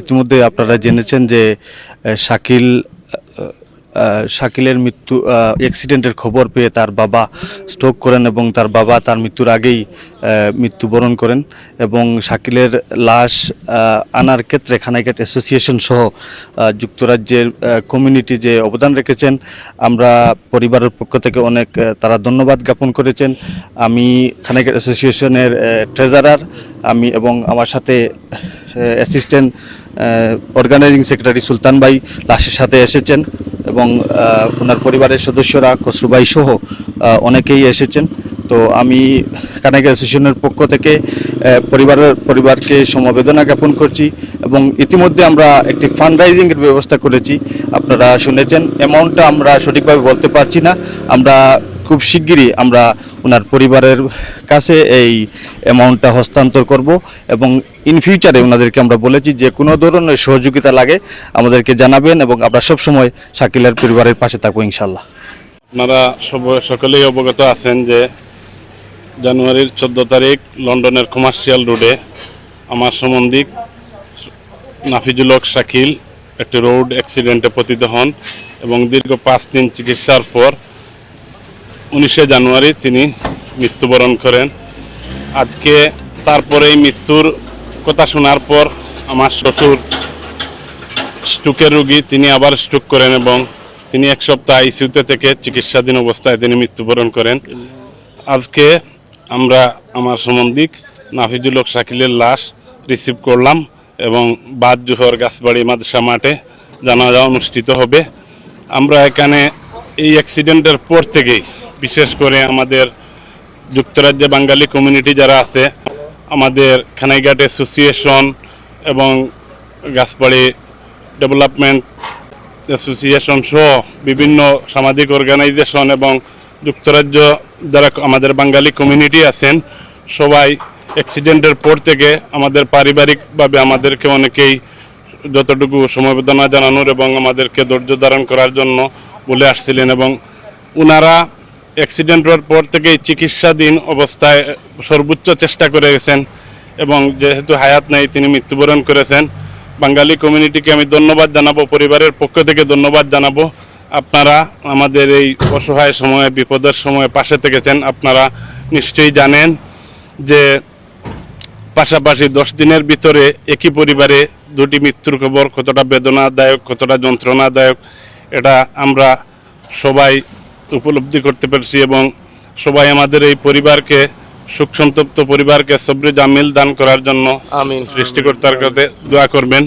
ইতিমধ্যে আপনারা জেনেছেন যে শাকিলের মৃত্যু অ্যাক্সিডেন্টের খবর পেয়ে তার বাবা স্ট্রোক করেন এবং তার বাবা তার মৃত্যুর আগেই মৃত্যুবরণ করেন এবং শাকিলের লাশ আনার ক্ষেত্রে খানাইঘাট অ্যাসোসিয়েশন সহ যুক্তরাজ্যের কমিউনিটি যে অবদান রেখেছেন, আমরা পরিবারের পক্ষ থেকে অনেক তারা ধন্যবাদ জ্ঞাপন করেছেন। আমি খানাইঘাট অ্যাসোসিয়েশনের ট্রেজারার আমি এবং আমার সাথে অ্যাসিস্ট্যান্ট অর্গানাইজিং সেক্রেটারি সুলতান ভাই লাশের সাথে এসেছেন এবং ওনার পরিবারের সদস্যরা খসরু ভাই সহ অনেকেই এসেছেন। তো আমি খানাইঘাট অ্যাসোসিয়েশনের পক্ষ থেকে পরিবারকে সমবেদনা জ্ঞাপন করছি এবং ইতিমধ্যে আমরা একটি ফান্ড রাইজিংয়ের ব্যবস্থা করেছি। আপনারা শুনেছেন, অ্যামাউন্টটা আমরা সঠিকভাবে বলতে পারছি না। আমরা খুব শিগগিরই আমরা ওনার পরিবারের কাছে এই অ্যামাউন্টটা হস্তান্তর করব এবং ইন ফিউচারে ওনাদেরকে আমরা বলেছি যে কোনো ধরনের সহযোগিতা লাগে আমাদেরকে জানাবেন এবং আমরা সবসময় শাকিলের পরিবারের পাশে থাকবো ইনশাল্লাহ। আপনারা সকলেই অবগত আছেন যে জানুয়ারির 14 তারিখ লন্ডনের কমার্শিয়াল রোডে আমার সম্বন্ধিক নাফিজুল হক শাকিল একটি রোড অ্যাক্সিডেন্টে পতিত হন এবং দীর্ঘ 5 দিন চিকিৎসার পর 19শে জানুয়ারি তিনি মৃত্যুবরণ করেন। আজকে তারপরেই মৃত্যুর কথা শোনার পর আমার শ্বশুর স্ট্রোকের রোগী, তিনি আবার স্ট্রোক করেন এবং তিনি 1 সপ্তাহ আইসিইউতে থেকে চিকিৎসাধীন অবস্থায় তিনি মৃত্যুবরণ করেন। আজকে আমরা আমার সম্বন্ধিক নাফিজুল হক শাকিলের লাশ রিসিভ করলাম এবং বাদ জোহর গাছবাড়ি মাদ্রাসা মাঠে জানাজা অনুষ্ঠিত হবে। আমরা এখানে এই অ্যাক্সিডেন্টের পর থেকেই বিশেষ করে আমাদের যুক্তরাজ্যে বাঙালি কমিউনিটি যারা আছে, আমাদের খানাইঘাট অ্যাসোসিয়েশন এবং গাছবাড়ি ডেভেলপমেন্ট অ্যাসোসিয়েশন সহ বিভিন্ন সামাজিক অর্গানাইজেশন এবং যুক্তরাজ্য যারা আমাদের বাঙালি কমিউনিটি আছেন, সবাই অ্যাক্সিডেন্টের পর থেকে আমাদের পারিবারিকভাবে আমাদেরকে অনেকেই যতটুকু সমবেদনা জানানোর এবং আমাদেরকে ধৈর্য ধারণ করার জন্য বলে আসছিলেন এবং ওনারা অ্যাক্সিডেন্টের পর থেকেই চিকিৎসাধীন অবস্থায় সর্বোচ্চ চেষ্টা করে গেছেন এবং যেহেতু হায়াত নেই তিনি মৃত্যুবরণ করেছেন। বাঙালি কমিউনিটিকে আমি ধন্যবাদ জানাবো, পরিবারের পক্ষ থেকে ধন্যবাদ জানাবো। আপনারা আমাদের এই অসহায় সময়ে বিপদের সময়ে পাশে থেকেছেন। আপনারা নিশ্চয়ই জানেন যে পাশাপাশি 10 দিনের ভিতরে একই পরিবারে 2টি মৃত্যুর খবর কতটা বেদনাদায়ক, কতটা যন্ত্রণাদায়ক, এটা আমরা সবাই উপলব্ধি করতে পেরেছি এবং সবাই আমাদের এই পরিবারকে, সুখ সন্তপ্ত পরিবারকে সবরে জামিল দান করার জন্য সৃষ্টিকর্তার কাছে দোয়া করবেন।